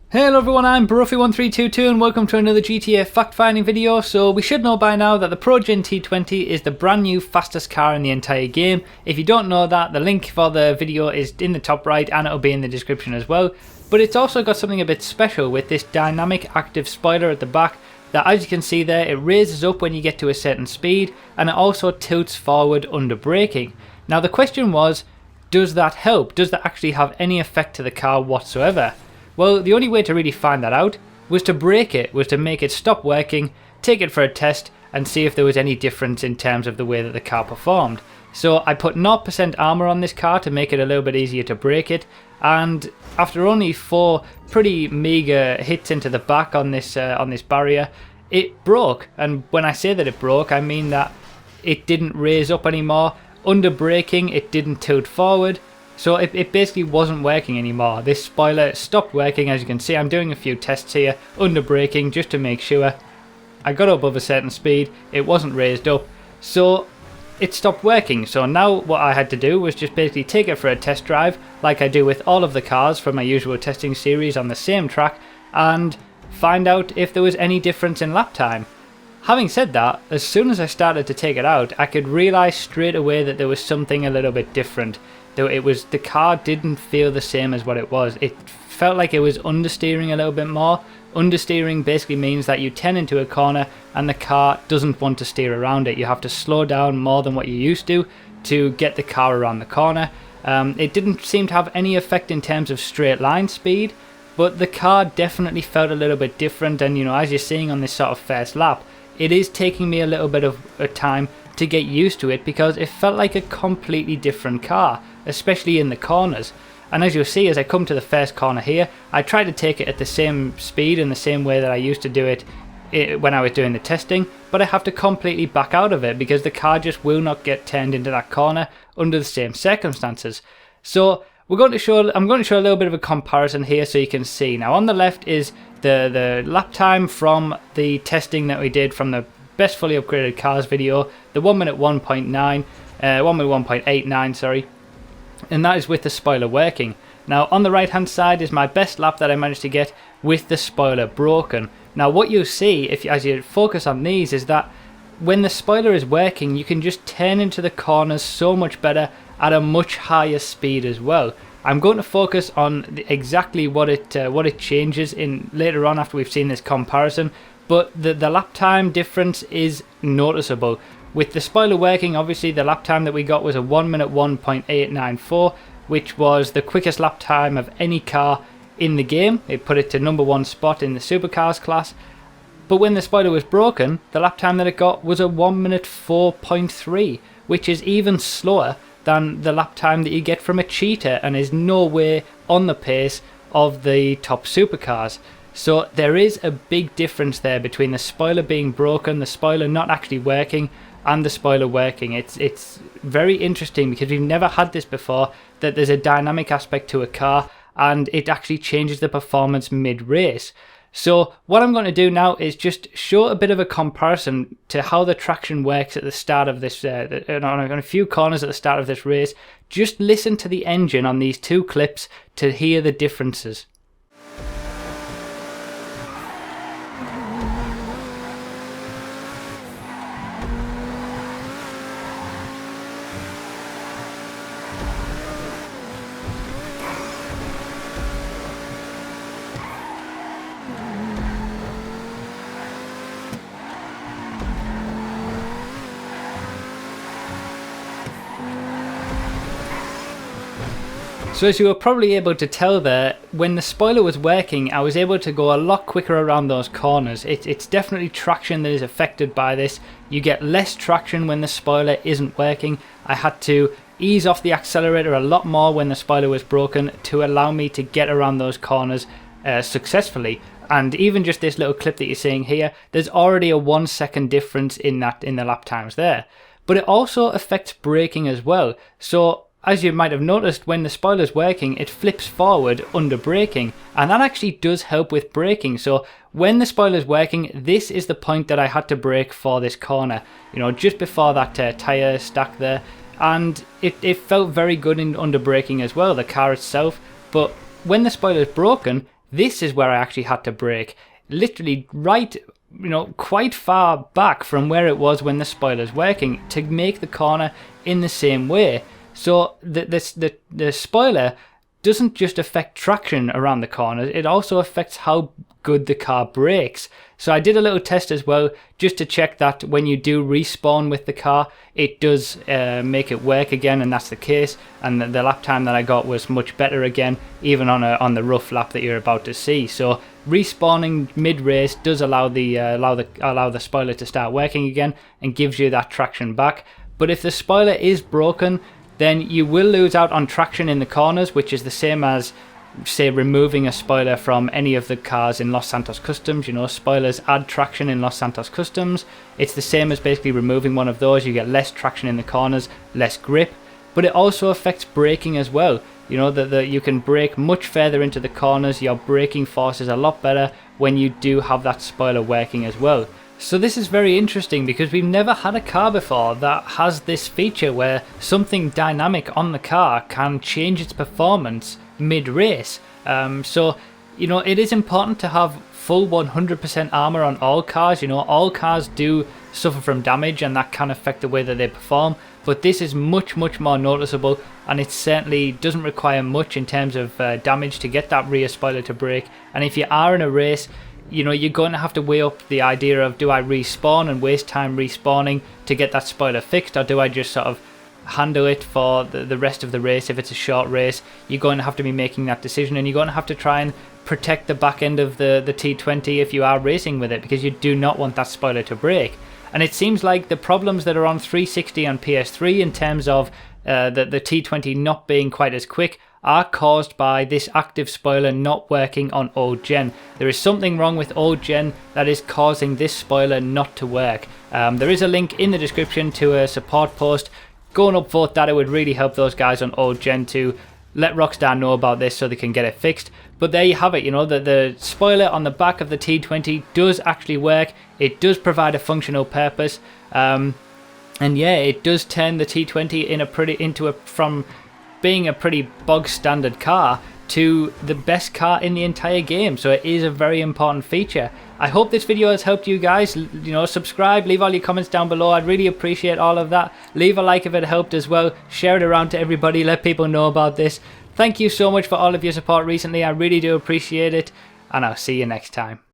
Hello everyone, I'm Broughy1322 and welcome to another GTA fact-finding video. So we should know by now that the Progen T20 is the brand new fastest car in the entire game. If you don't know that, the link for the video is in the top right and it'll be in the description as well. But it's also got something a bit special with this dynamic active spoiler at the back that, as you can see there, it raises up when you get to a certain speed and it also tilts forward under braking. Now the question was, does that help? Does that actually have any effect to the car whatsoever? Well, the only way to really find that out was to break it, was to make it stop working, take it for a test and see if there was any difference in terms of the way that the car performed. So I put 0% armor on this car to make it a little bit easier to break it, and after only 4 pretty meager hits into the back on this barrier, it broke. And when I say that it broke, I mean that it didn't raise up anymore. Under braking, it didn't tilt forward. So it basically wasn't working anymore. This spoiler stopped working. As you can see, I'm doing a few tests here under braking just to make sure. I got above a certain speed, it wasn't raised up, so it stopped working. So now what I had to do was just basically take it for a test drive like I do with all of the cars from my usual testing series on the same track and find out if there was any difference in lap time. Having said that, as soon as I started to take it out, I could realise straight away that there was something a little bit different. The car didn't feel the same as what it was. It felt like it was understeering a little bit more. Understeering basically means that you turn into a corner and the car doesn't want to steer around it. You have to slow down more than what you used to get the car around the corner. It didn't seem to have any effect in terms of straight line speed, but the car definitely felt a little bit different. And as you're seeing on this sort of first lap, it is taking me a little bit of a time to get used to it because it felt like a completely different car, especially in the corners. And as you'll see, as I come to the first corner here, I try to take it at the same speed and the same way that I used to do it when I was doing the testing, but I have to completely back out of it because the car just will not get turned into that corner under the same circumstances. So I'm going to show a little bit of a comparison here so you can see. Now on the left is the lap time from the testing that we did from the best fully upgraded cars video, the 1 minute 1.89, sorry, and that is with the spoiler working. Now on the right hand side is my best lap that I managed to get with the spoiler broken. Now what you'll see as you focus on these is that when the spoiler is working, you can just turn into the corners so much better at a much higher speed as well. I'm going to focus on exactly what it changes in later on after we've seen this comparison, but the lap time difference is noticeable. With the spoiler working, obviously the lap time that we got was a 1 minute 1.894, which was the quickest lap time of any car in the game. It put it to #1 spot in the supercars class. But when the spoiler was broken, the lap time that it got was a 1 minute 4.3, which is even slower than the lap time that you get from a cheater and is no way on the pace of the top supercars. So there is a big difference there between the spoiler being broken, the spoiler not actually working, and the spoiler working. It's very interesting because we've never had this before, that there's a dynamic aspect to a car and it actually changes the performance mid-race. So what I'm going to do now is just show a bit of a comparison to how the traction works at the start of this, on a few corners at the start of this race. Just listen to the engine on these 2 clips to hear the differences. So as you were probably able to tell there, when the spoiler was working, I was able to go a lot quicker around those corners. It's definitely traction that is affected by this. You get less traction when the spoiler isn't working. I had to ease off the accelerator a lot more when the spoiler was broken to allow me to get around those corners successfully. And even just this little clip that you're seeing here, there's already a 1 second difference in the lap times there. But it also affects braking as well. So as you might have noticed, when the spoiler's working, it flips forward under braking, and that actually does help with braking. So when the spoiler's working, this is the point that I had to brake for this corner, just before that tyre stack there, and it felt very good in under braking as well, the car itself. But when the spoiler's broken, This is where I actually had to brake, literally right, quite far back from where it was when the spoiler's working to make the corner in the same way. So the spoiler doesn't just affect traction around the corners, it also affects how good the car brakes. So I did a little test as well, just to check that when you do respawn with the car, it does make it work again, and that's the case. And the lap time that I got was much better again, even on the rough lap that you're about to see. So respawning mid-race does allow the spoiler to start working again and gives you that traction back. But if the spoiler is broken, then you will lose out on traction in the corners, which is the same as, say, removing a spoiler from any of the cars in Los Santos Customs. Spoilers add traction in Los Santos Customs. It's the same as basically removing one of those. You get less traction in the corners, less grip, but it also affects braking as well. That you can brake much further into the corners. Your braking force is a lot better when you do have that spoiler working as well. So this is very interesting because we've never had a car before that has this feature where something dynamic on the car can change its performance mid-race. So it is important to have full 100% armor on all cars. All cars do suffer from damage, and that can affect the way that they perform, but this is much more noticeable, and it certainly doesn't require much in terms of damage to get that rear spoiler to brake. And if you are in a race, you're going to have to weigh up the idea of, do I respawn and waste time respawning to get that spoiler fixed, or do I just sort of handle it for the rest of the race? If it's a short race, you're going to have to be making that decision, and you're going to have to try and protect the back end of the T20 if you are racing with it, because you do not want that spoiler to break. And it seems like the problems that are on 360 and PS3 in terms of the T20 not being quite as quick are caused by this active spoiler not working on old gen. There is something wrong with old gen that is causing this spoiler not to work. There is a link in the description to a support post. Go and upvote that. It would really help those guys on old gen to let Rockstar know about this so they can get it fixed. But there you have it. The spoiler on the back of the T20 does actually work. It does provide a functional purpose, and yeah, it does turn the T20 from being a pretty bog standard car to the best car in the entire game. So it is a very important feature. I hope this video has helped you guys. Subscribe, leave all your comments down below. I'd really appreciate all of that. Leave a like if it helped as well. Share it around to everybody. Let people know about this. Thank you so much for all of your support recently. I really do appreciate it, and I'll see you next time.